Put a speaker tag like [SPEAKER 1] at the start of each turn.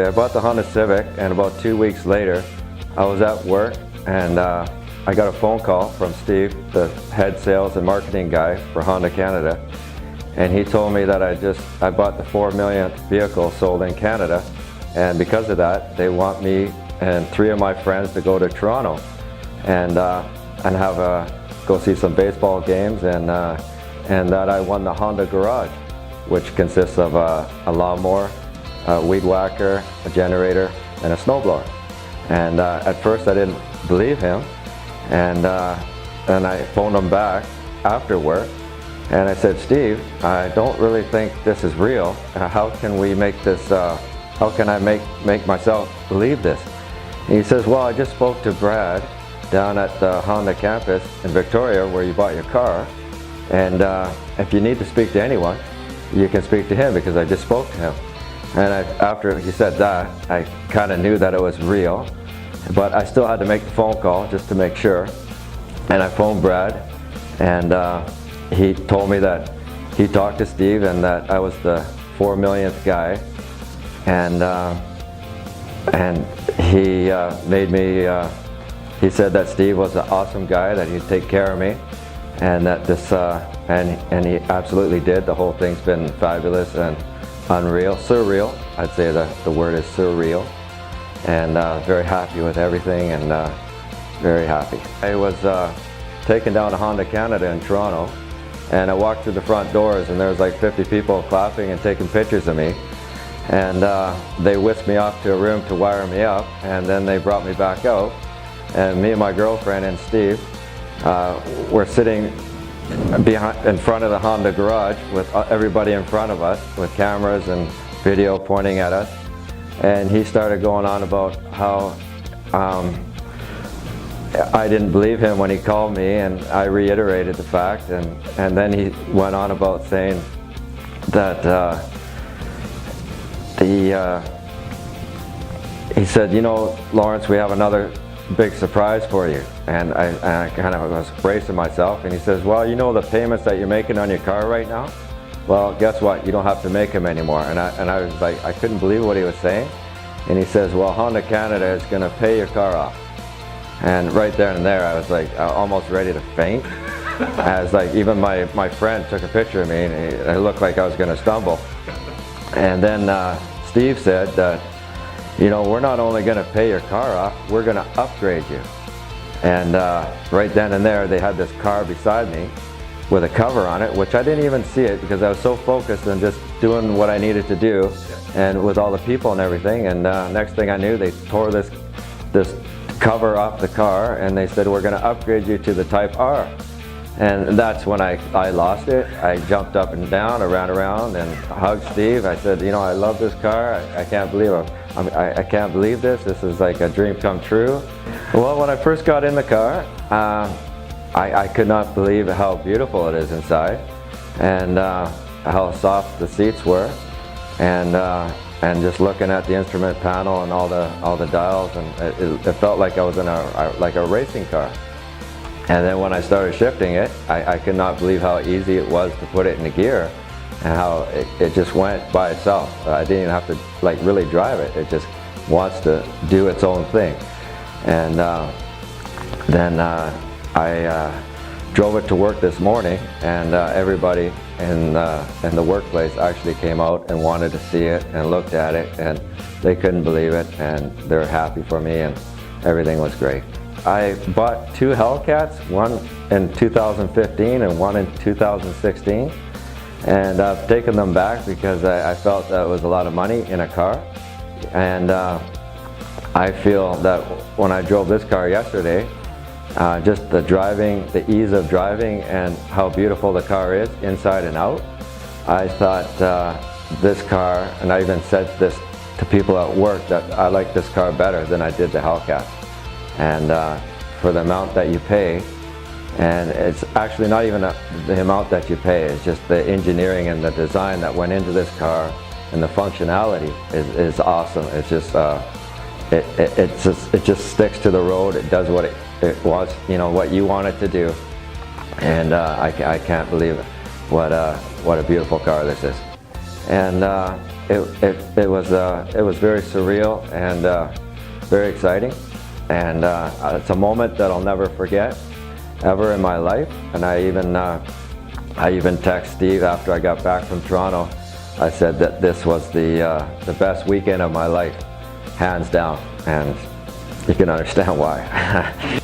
[SPEAKER 1] I bought the Honda Civic, and about 2 weeks later I was at work and I got a phone call from Steve, the head sales and marketing guy for Honda Canada, and he told me that I bought the 4 millionth vehicle sold in Canada, and because of that they want me and 3 of my friends to go to Toronto and go see some baseball games, and that I won the Honda Garage, which consists of a lawnmower, a weed whacker, a generator, and a snowblower. And at first I didn't believe him, and I phoned him back after work, and I said, Steve, I don't really think this is real. How can we make this, how can I make myself believe this? And he says, well, I just spoke to Brad down at the Honda campus in Victoria where you bought your car, and if you need to speak to anyone, you can speak to him because I just spoke to him. And after he said that, I kind of knew that it was real, but I still had to make the phone call just to make sure. And I phoned Brad, and he told me that he talked to Steve and that I was the 4 millionth guy, and he made me. He said that Steve was an awesome guy, that he'd take care of me, and that this and he absolutely did. The whole thing's been fabulous and unreal, surreal. I'd say the word is surreal, and very happy with everything, and very happy. I was taken down to Honda Canada in Toronto, and I walked through the front doors and there was like 50 people clapping and taking pictures of me, and they whisked me off to a room to wire me up, and then they brought me back out, and me and my girlfriend and Steve were sitting in front of the Honda garage with everybody in front of us with cameras and video pointing at us, and he started going on about how I didn't believe him when he called me, and I reiterated the fact, and then he went on about saying that he said, you know, Lawrence, we have another big surprise for you. And I kind of was bracing myself, and he says, well, you know the payments that you're making on your car right now? Well, guess what? You don't have to make them anymore. And I was like, I couldn't believe what he was saying. And he says, well, Honda Canada is going to pay your car off. And right there and there, I was like almost ready to faint. I was like, even my friend took a picture of me, and it looked like I was going to stumble. And then Steve said that, you know, we're not only going to pay your car off, we're going to upgrade you. And right then and there, they had this car beside me with a cover on it, which I didn't even see it because I was so focused on just doing what I needed to do, and with all the people and everything. And next thing I knew, they tore this cover off the car, and they said, we're going to upgrade you to the Type R. And that's when I lost it. I jumped up and down, I ran around and hugged Steve. I said, you know, I love this car. I can't believe it. I can't believe this. This is like a dream come true. Well, when I first got in the car, I could not believe how beautiful it is inside, and how soft the seats were, and just looking at the instrument panel and all the dials, and it felt like I was in a racing car. And then when I started shifting it, I could not believe how easy it was to put it into gear, and how it just went by itself. I didn't even have to like really drive it. It just wants to do its own thing. And then I drove it to work this morning, and everybody in the workplace actually came out and wanted to see it and looked at it, and they couldn't believe it, and they were happy for me, and everything was great. I bought 2 Hellcats, one in 2015 and one in 2016, and I've taken them back because I felt that it was a lot of money in a car, and I feel that when I drove this car yesterday, just the driving, the ease of driving, and how beautiful the car is inside and out, I thought this car, and I even said this to people at work, that I like this car better than I did the Hellcat. And for the amount that you pay, and it's actually not even the amount that you pay, it's just the engineering and the design that went into this car, and the functionality is awesome. It's just it just sticks to the road. It does what it wants, you know, what you want it to do, and I can't believe it. What a beautiful car this is. And it was very surreal and very exciting, and it's a moment that I'll never forget ever in my life. And I even text Steve after I got back from Toronto. I said that this was the best weekend of my life, hands down, and you can understand why.